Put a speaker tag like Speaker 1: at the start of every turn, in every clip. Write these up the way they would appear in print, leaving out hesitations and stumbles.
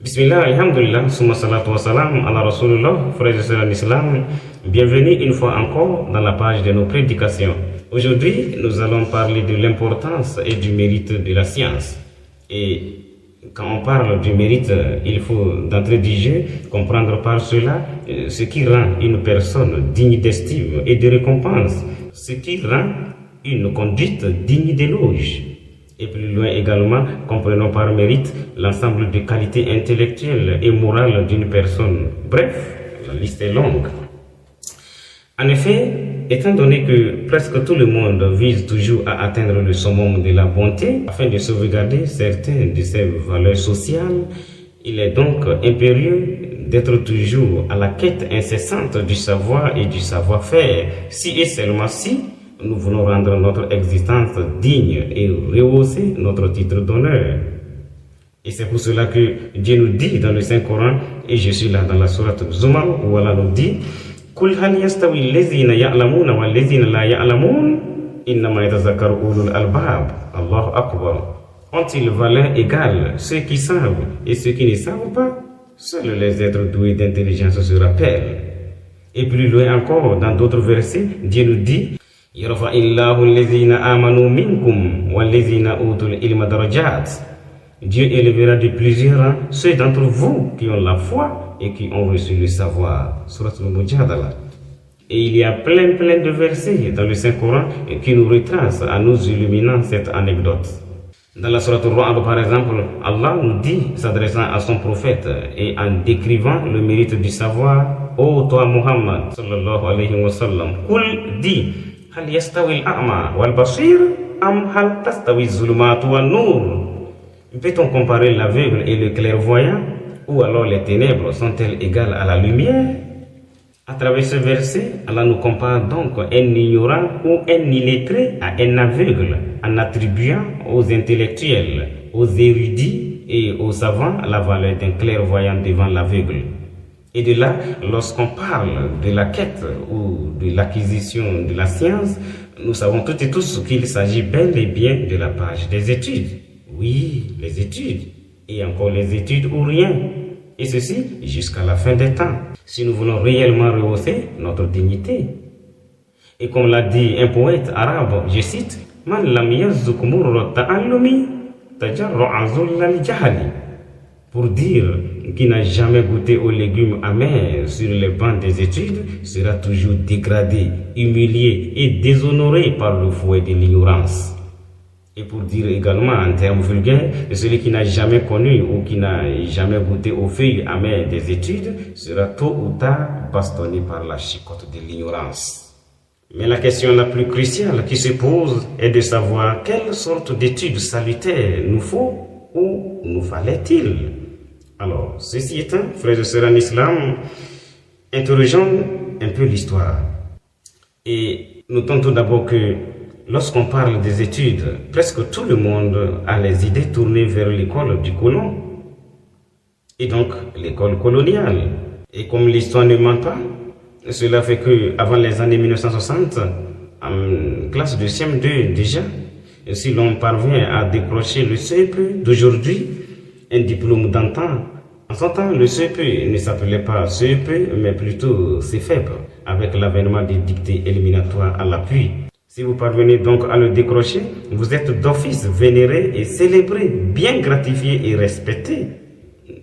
Speaker 1: Bismillah, alhamdulillah, summa salatu wa salam ala rasulullah, frères et sœurs en islam. Bienvenue une fois encore dans la page de nos prédications. Aujourd'hui, nous allons parler de l'importance et du mérite de la science. Et quand on parle du mérite, il faut d'entrée du jeu comprendre par cela ce qui rend une personne digne d'estime et de récompense, ce qui rend une conduite digne d'éloge. Et plus loin également, comprenons par mérite l'ensemble des qualités intellectuelles et morales d'une personne. Bref, la liste est longue. En effet, étant donné que presque tout le monde vise toujours à atteindre le summum de la bonté afin de sauvegarder certaines de ses valeurs sociales, il est donc impérieux d'être toujours à la quête incessante du savoir et du savoir-faire, si et seulement si nous voulons rendre notre existence digne et rehausser notre titre d'honneur. Et c'est pour cela que Dieu nous dit dans le Saint-Coran, et je suis là dans la sourate Zumar, où Allah nous dit Kul hal yastawi allazina ya'lamuna wal lazina la ya'lamun innama yatazakkaru ulul albab. Allahu Akbar. Ont-ils valeur égale ceux qui savent et ceux qui ne savent pas? Seuls les êtres doués d'intelligence se rappellent. Et plus loin encore, dans d'autres versets, Dieu nous dit يرفع الله الذين آمنوا منكم والذين أوتوا العلم درجات. Dieu élèvera de plusieurs rangs ceux d'entre vous qui ont la foi et qui ont reçu le savoir. Surat al-Mujadala. Et il y a plein de versets dans le Saint-Coran qui nous retracent en nous illuminant cette anecdote. Dans la Surat al-Ra'd par exemple, Allah nous dit, s'adressant à son prophète et en décrivant le mérite du savoir, ô toi Muhammad sallallahu alayhi wa sallam, Qul dit هل يستوي الأعمى والبصير أم هل تستوي الظلمات والنور? Peut-on comparer l'aveugle et le clairvoyant, ou alors les ténèbres sont-elles égales à la lumière? À travers ce verset, Allah nous compare donc un ignorant ou un illettré à un aveugle, en attribuant aux intellectuels, aux érudits et aux savants la valeur d'un clairvoyant devant l'aveugle. Et de là, lorsqu'on parle de la quête ou de l'acquisition de la science, nous savons toutes et tous qu'il s'agit bel et bien de la page des études. Oui, les études. Et encore les études ou rien. Et ceci jusqu'à la fin des temps. Si nous voulons réellement rehausser notre dignité. Et comme l'a dit un poète arabe, je cite, Man lam yazzuk murra ta'allumi tajarra'a zullal jahali. Pour dire qui n'a jamais goûté aux légumes amers sur les bancs des études sera toujours dégradé, humilié et déshonoré par le fouet de l'ignorance. Et pour dire également en termes vulgaires, celui qui n'a jamais connu ou qui n'a jamais goûté aux feuilles amères des études sera tôt ou tard bastonné par la chicotte de l'ignorance. Mais la question la plus cruciale qui se pose est de savoir quelle sorte d'études salutaires nous faut ou nous fallait-il. Alors, ceci étant, frères et sœurs en islam, interrogeons un peu l'histoire. Et notons tout d'abord que lorsqu'on parle des études, presque tout le monde a les idées tournées vers l'école du colon. Et donc, l'école coloniale. Et comme l'histoire ne ment pas, cela fait que avant les années 1960, en classe de CM2 déjà, si l'on parvient à décrocher le CEP d'aujourd'hui, un diplôme d'antan. En son temps, le CEP ne s'appelait pas CEP, mais plutôt CFEP, avec l'avènement des dictées éliminatoires à l'appui. Si vous parvenez donc à le décrocher, vous êtes d'office vénéré et célébré, bien gratifié et respecté.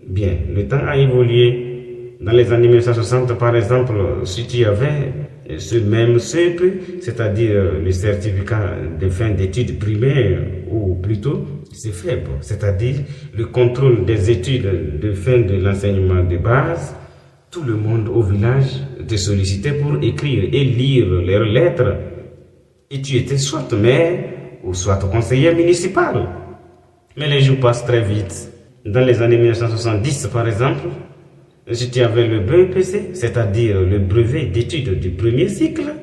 Speaker 1: Bien, le temps a évolué. Dans les années 1960, par exemple, si tu avais ce même CEP, c'est-à-dire le certificat de fin d'études primaires, ou plutôt CFEP, c'est-à-dire le contrôle des études de fin de l'enseignement de base, tout le monde au village te sollicitait pour écrire et lire leurs lettres. Et tu étais soit maire ou soit conseiller municipal. Mais les jours passent très vite. Dans les années 1970, par exemple, si tu avais le BEPC, c'est-à-dire le brevet d'études du premier cycle,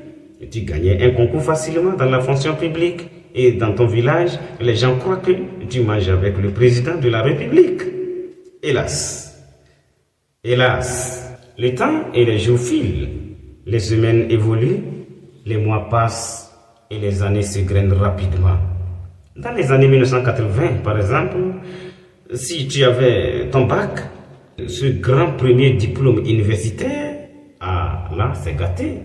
Speaker 1: tu gagnais un concours facilement dans la fonction publique. Et dans ton village, les gens croient que tu manges avec le président de la République. Hélas, le temps et les jours filent. Les semaines évoluent, les mois passent et les années se grainent rapidement. Dans les années 1980, par exemple, si tu avais ton bac, Ce grand premier diplôme universitaire, ah là, c'est gâté.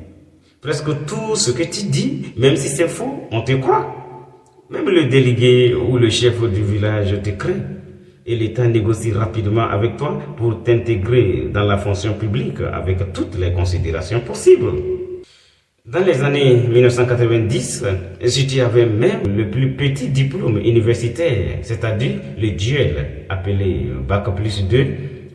Speaker 1: Presque tout ce que tu dis, même si c'est faux, on te croit. Même le délégué ou le chef du village te craint. Et l'État négocie rapidement avec toi pour t'intégrer dans la fonction publique avec toutes les considérations possibles. Dans les années 1990, si tu avais même le plus petit diplôme universitaire, c'est-à-dire le duel appelé Bac plus 2,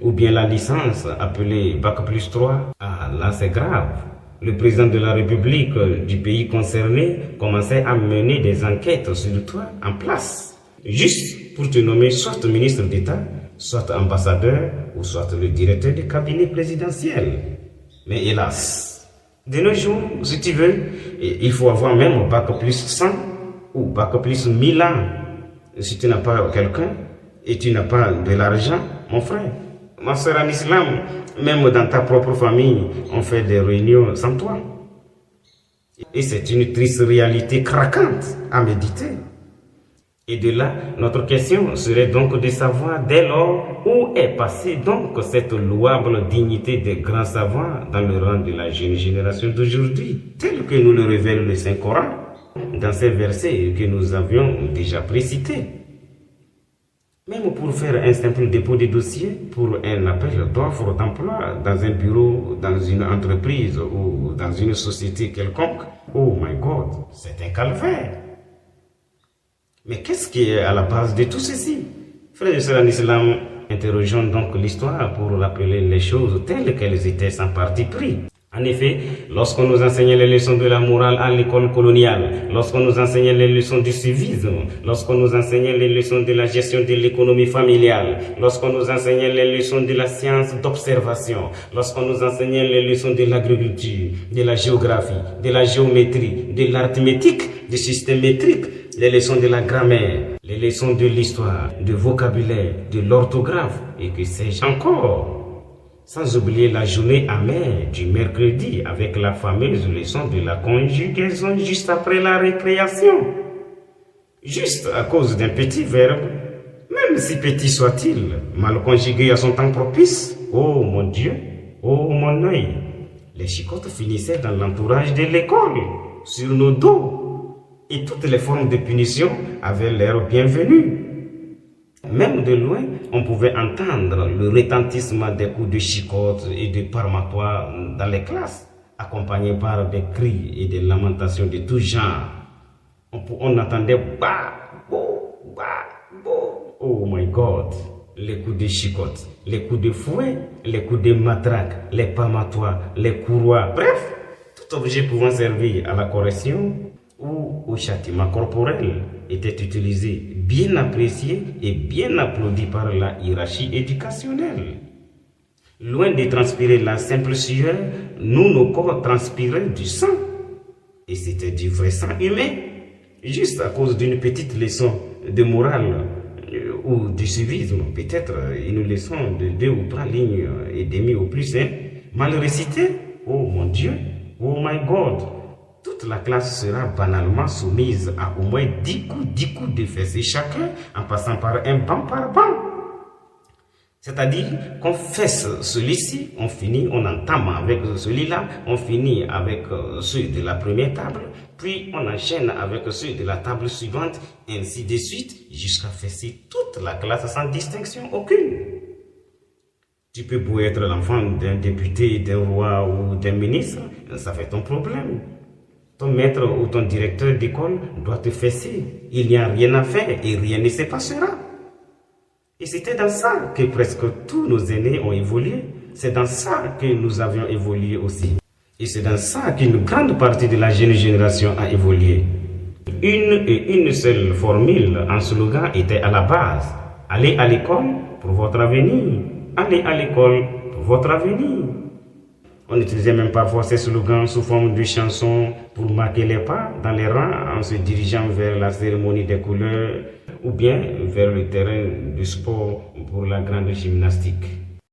Speaker 1: ou bien la licence appelée Bac plus 3, ah là c'est grave. Le président de la République du pays concerné commençait à mener des enquêtes sur toi en place, juste pour te nommer soit ministre d'État, soit ambassadeur, ou soit le directeur du cabinet présidentiel. Mais hélas, de nos jours, si tu veux, il faut avoir même Bac plus 100 ou Bac plus 1000 ans. Si tu n'as pas quelqu'un et tu n'as pas de l'argent, mon frère, ma soeur en islam, même dans ta propre famille, on fait des réunions sans toi. Et c'est une triste réalité craquante à méditer. Et de là, notre question serait donc de savoir dès lors où est passée donc cette louable dignité des grands savants dans le rang de la jeune génération d'aujourd'hui, tel que nous le révèle le Saint-Coran, dans ces versets que nous avions déjà précités. Même pour faire un simple dépôt de dossier pour un appel d'offres d'emploi dans un bureau, dans une entreprise ou dans une société quelconque, oh my God, c'est un calvaire. Mais qu'est-ce qui est à la base de tout ceci? Frères et sœurs en islam, interrogeons donc l'histoire pour rappeler les choses telles qu'elles étaient sans parti pris. En effet, lorsqu'on nous enseignait les leçons de la morale à l'école coloniale, lorsqu'on nous enseignait les leçons du civisme, lorsqu'on nous enseignait les leçons de la gestion de l'économie familiale, lorsqu'on nous enseignait les leçons de la science d'observation, lorsqu'on nous enseignait les leçons de l'agriculture, de la géographie, de la géométrie, de l'arithmétique, du système métrique, les leçons de la grammaire, les leçons de l'histoire, du vocabulaire, de l'orthographe et que sais-je encore. Sans oublier la journée amère du mercredi avec la fameuse leçon de la conjugaison juste après la récréation. Juste à cause d'un petit verbe, même si petit soit-il, mal conjugué à son temps propice. Oh mon Dieu, oh mon œil. Les chicottes finissaient dans l'entourage de l'école, sur nos dos. Et toutes les formes de punition avaient l'air bienvenues. Même de loin, on pouvait entendre le retentissement des coups de chicotte et de parmatoires dans les classes, accompagnés par des cris et des lamentations de tout genre. On entendait bah, bo, bah, bo. Oh my God! Les coups de chicotte, les coups de fouet, les coups de matraque, les parmatoires, les courroies, bref, tout objet pouvant servir à la correction ou au châtiment corporel était utilisé, bien apprécié et bien applaudi par la hiérarchie éducationnelle. Loin de transpirer la simple sueur, nos corps transpiraient du sang. Et c'était du vrai sang humain, juste à cause d'une petite leçon de morale ou de civisme, peut-être une leçon de 2 ou 3 lignes et demie au plus, mal récitée. Oh mon Dieu, oh my God! Toute la classe sera banalement soumise à au moins 10 coups de fessée chacun en passant par un banc par banc. C'est-à-dire qu'on fesse celui-ci, on entame avec celui-là, on finit avec ceux de la première table, puis on enchaîne avec ceux de la table suivante, ainsi de suite, jusqu'à fesser toute la classe sans distinction aucune. Tu peux beau être l'enfant d'un député, d'un roi ou d'un ministre, ça fait ton problème. Ton maître ou ton directeur d'école doit te fesser. Il n'y a rien à faire et rien ne se passera. Et c'était dans ça que presque tous nos aînés ont évolué. C'est dans ça que nous avions évolué aussi. Et c'est dans ça qu'une grande partie de la jeune génération a évolué. Une seule formule en slogan était à la base. Allez à l'école pour votre avenir. Allez à l'école pour votre avenir. On utilisait même parfois ces slogans sous forme de chansons pour marquer les pas dans les rangs en se dirigeant vers la cérémonie des couleurs ou bien vers le terrain du sport pour la grande gymnastique.